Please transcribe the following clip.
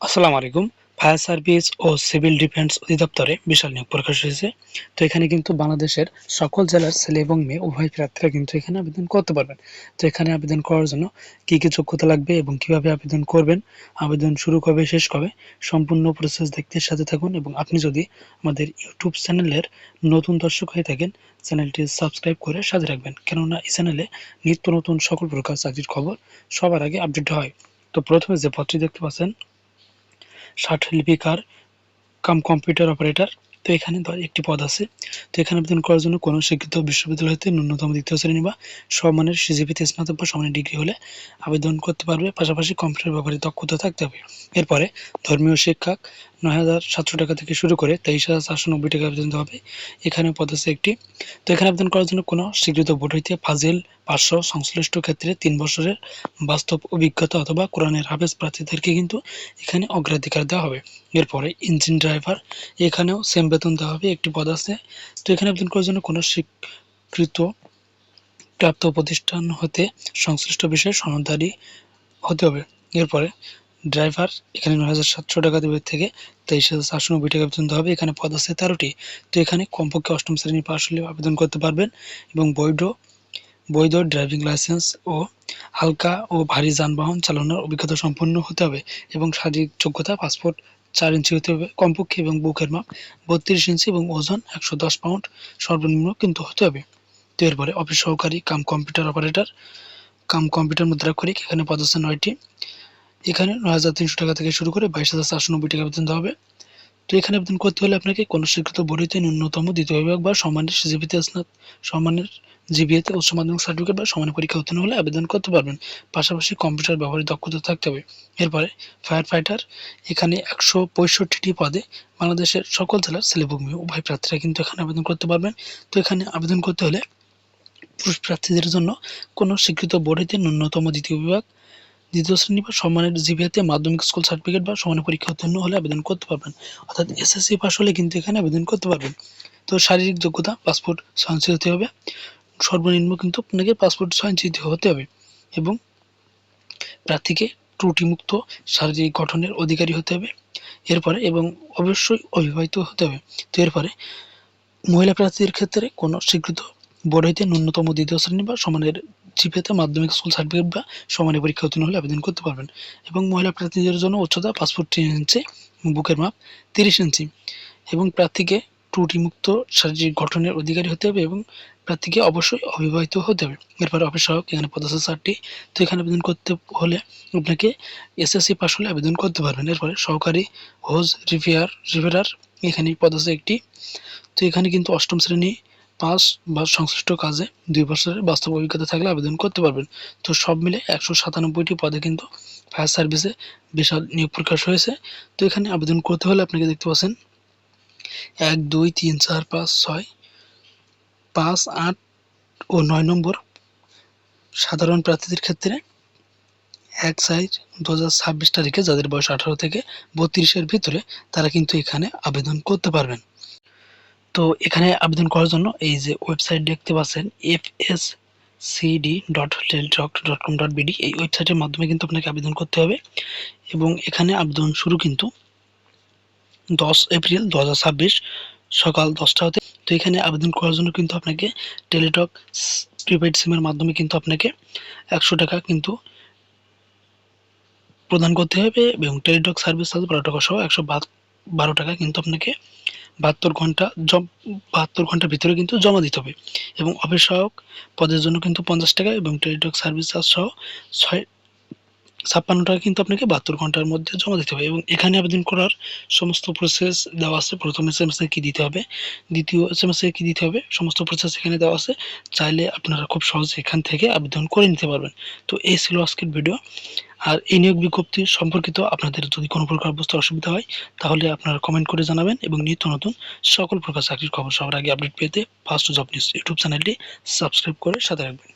আসসালামু আলাইকুম। Fire service ও civil defence অধিদপ্তরে বিশাল নিয়োগ প্রকাশ হয়েছে। তো এখানে কিন্তু বাংলাদেশের সকল জেলার ছেলে এবং মেয়ে উভয় প্রার্থীরা কিন্তু এখানে আবেদন করতে পারবেন। তো এখানে আবেদন করার জন্য কি যোগ্যতা লাগবে এবং কিভাবে আবেদন করবেন, আবেদন শুরু কবে শেষ কবে, সম্পূর্ণ প্রসেস দেখতে সাথে থাকুন। এবং আপনি যদি আমাদের ইউটিউব চ্যানেলের নতুন দর্শক হয়ে থাকেন, চ্যানেলটি সাবস্ক্রাইব করে সাথে রাখবেন, কেননা এই চ্যানেলে নিত্য নতুন সকল প্রকার চাকরির খবর সবার আগে আপডেট হয়। তো প্রথমে যে পদটি দেখতে পাচ্ছেন, ষাট লিপিকার কাম কম্পিউটার অপারেটর। তো এখানে একটি পদ আছে। তো এখানে আবেদন করার জন্য কোনো শিক্ষিত বিশ্ববিদ্যালয় হতে ন্যূনতম দ্বিতীয় শ্রেণী বা সমমানের সিজিপিতে স্নাতক বা সমানের ডিগ্রি হলে আবেদন করতে পারবে। পাশাপাশি কম্পিউটার ব্যবহারে দক্ষতা থাকতে হবে। এরপরে ধর্মীয় শিক্ষা ৯,৭০০ টাকা থেকে শুরু করে ২৩,৪৯০ টাকা আবেদন দিতে হবে। এখানে পদ আছে একটি। তো এখানে আবেদন করার জন্য কোনো স্বীকৃত বোর্ড হইতে ফাজিল পাঁচশো সংশ্লিষ্ট ক্ষেত্রে ৩ বছরের বাস্তব অভিজ্ঞতা অথবা কোরআনের হাফেজ প্রার্থীদেরকে কিন্তু এখানে অগ্রাধিকার দেওয়া হবে। এরপরে ইঞ্জিন ড্রাইভার, এখানেও সেম বেতন দেওয়া হবে, একটি পদ আছে। তো এখানে আবেদন করার জন্য কোনো স্বীকৃত প্রাপ্ত প্রতিষ্ঠান হতে সংশ্লিষ্ট বিষয়ে সনদধারী হতে হবে। এরপরে ড্রাইভার, এখানে ৯,৭০০ টাকা দেবে থেকে ২৩,৪৯০ টাকা বেতন দেওয়া হবে। এখানে পদ আছে ১৩টি। তো এখানে কমপক্ষে অষ্টম শ্রেণী পাশ হলে আবেদন করতে পারবেন এবং বৈধ ড্রাইভিং লাইসেন্স ও হালকা ও ভারী যানবাহন চালানোর অভিজ্ঞতা সম্পন্ন হতে হবে এবং শারীরিক যোগ্যতা পাসপোর্ট ৪ ইঞ্চি হতে হবে কমপক্ষে এবং বুকের মাপ ৩২ ইঞ্চি এবং ওজন ১১০ পাউন্ড সর্বনিম্ন কিন্তু হতে হবে। তো এরপরে অফিস সহকারী cum computer operator cum computer মুদ্রাক্ষরিক, এখানে পদ আছে ৯টি। এখানে ৯,৩০০ টাকা থেকে শুরু করে ২২,৪৯০ টাকা বেতন দেওয়া হবে। তো এখানে আবেদন করতে হলে আপনাকে কোনো স্বীকৃত বোর্ড হইতে ন্যূনতম দ্বিতীয় বিভাগ বা সমানের সিজিপিতে সমানের জিপিএতে উচ্চ মাধ্যমিক সার্টিফিকেট বা সমানের পরীক্ষা উত্তীর্ণ হলে আবেদন করতে পারবেন। পাশাপাশি কম্পিউটার ব্যবহারে দক্ষতা থাকতে হবে। এরপরে ফায়ার ফাইটার, এখানে ১৬৫টি পদে বাংলাদেশের সকল জেলার ছেলে এবং মেয়ে উভয় প্রার্থীরা কিন্তু এখানে আবেদন করতে পারবেন। তো এখানে আবেদন করতে হলে পুরুষ প্রার্থীদের জন্য কোনো স্বীকৃত বোর্ড হইতে ন্যূনতম দ্বিতীয় শ্রেণী বা সম্মানের জিপিএতে মাধ্যমিক স্কুল সার্টিফিকেট বা সমানের পরীক্ষা উত্তীর্ণ হলে আবেদন করতে পারবেন। অর্থাৎ এসএসসি পাস হলে কিন্তু এখানে আবেদন করতে পারবেন। তো শারীরিক যোগ্যতা পাসপোর্ট ৬ ইঞ্চি হতে হবে, সর্বনিম্ন কিন্তু আপনাকে পাসপোর্ট ৬ ইঞ্চি হতে হবে এবং প্রার্থীকে ত্রুটিমুক্ত শারীরিক গঠনের অধিকারী হতে হবে। এরপরে এবং অবশ্যই অবিবাহিত হতে হবে। তো এরপরে মহিলা প্রার্থীদের ক্ষেত্রে কোনো স্বীকৃত বোর্ড হইতে ন্যূনতম দ্বিতীয় শ্রেণী বা সমানের জিপিএতে মাধ্যমিক স্কুল সার্টিফিকেট বা সমানের পরীক্ষা উত্তীর্ণ হলে আবেদন করতে পারবেন। এবং মহিলা প্রার্থীদের জন্য উচ্চতা পাসপোর্ট ৩ ইঞ্চি, বুকের মাপ ৩০ ইঞ্চি এবং প্রার্থীকে ত্রুটিমুক্ত শারীরিক গঠনের অধিকারী হতে হবে এবং প্রার্থীকে অবশ্যই অবিবাহিত হতে হবে। এরপরে অফিস সহায়ক, এখানে পদ আছে ৪টি। তো এখানে আবেদন করতে হলে আপনাকে এসএসসি পাস হলে আবেদন করতে পারবেন। এরপরে সহকারী হোজ রিপেয়ারার, এখানে পদ আছে একটি। তো এখানে কিন্তু অষ্টম শ্রেণী পাস বা সংশ্লিষ্ট কাজে ২ বছরের বাস্তব অভিজ্ঞতা থাকলে আবেদন করতে পারবেন। তো সব মিলে ১৯৭টি পদে কিন্তু ফায়ার সার্ভিসে বিশাল নিয়োগ প্রকাশ হয়েছে। তো এখানে আবেদন করতে হলে আপনাকে দেখতে পাচ্ছেন ১, ২, ৩, ৪, ৫, ৬, ৫, ৮ ও ৯ নম্বর সাধারণ প্রার্থীদের ক্ষেত্রে ১/৪/২০২৬ তারিখে যাদের বয়স ১৮ থেকে ৩২ এর ভিতরে তারা কিন্তু এখানে আবেদন করতে পারবেন। তো এখানে আবেদন করার জন্য এই যে ওয়েবসাইট দেখতে পাচ্ছেন fscd.teletalk.com.bd, এই ওয়েবসাইটের মাধ্যমে কিন্তু আপনাকে আবেদন করতে হবে এবং এখানে আবেদন শুরু কিন্তু ১০ এপ্রিল ২০২৬ সকাল ১০টা হতে। তো এখানে আবেদন করার জন্য কিন্তু আপনাকে টেলিটক প্রিপেইড সিমের মাধ্যমে কিন্তু আপনাকে ১০০ টাকা কিন্তু প্রদান করতে হবে এবং টেলিটক সার্ভিস চার্জ ১২ টাকা সহ ১১২ টাকা কিন্তু আপনাকে ৭২ ঘন্টার ভিতরে কিন্তু জমা দিতে হবে এবং অফিস সহায়ক পদের জন্য কিন্তু ৫০ টাকা এবং টেলিটক সার্ভিস চার্জ সহ ৫৬ টাকা কিন্তু আপনাকে ৭২ ঘন্টার মধ্যে জমা দিতে হবে এবং এখানে আবেদন করার সমস্ত প্রসেস দেওয়া আছে। প্রথম এসএমএসে কি দিতে হবে, দ্বিতীয় এসএমএসে কি দিতে হবে, সমস্ত প্রসেস এখানে দেওয়া আছে। চাইলে আপনারা খুব সহজে এখান থেকে আবেদন করে নিতে পারবেন। তো এই ছিল আজকের ভিডিও। আর এই নিয়োগ বিজ্ঞপ্তি সম্পর্কিত আপনাদের যদি কোনো প্রকার বুঝতে অসুবিধা হয় তাহলে আপনারা কমেন্ট করে জানাবেন এবং নিত্য নতুন সকল প্রকার চাকরির খবর সবার আগে আপডেট পেতে ফার্স্ট জব নিউজ ইউটিউব চ্যানেলটি সাবস্ক্রাইব করে সাথে রাখবেন।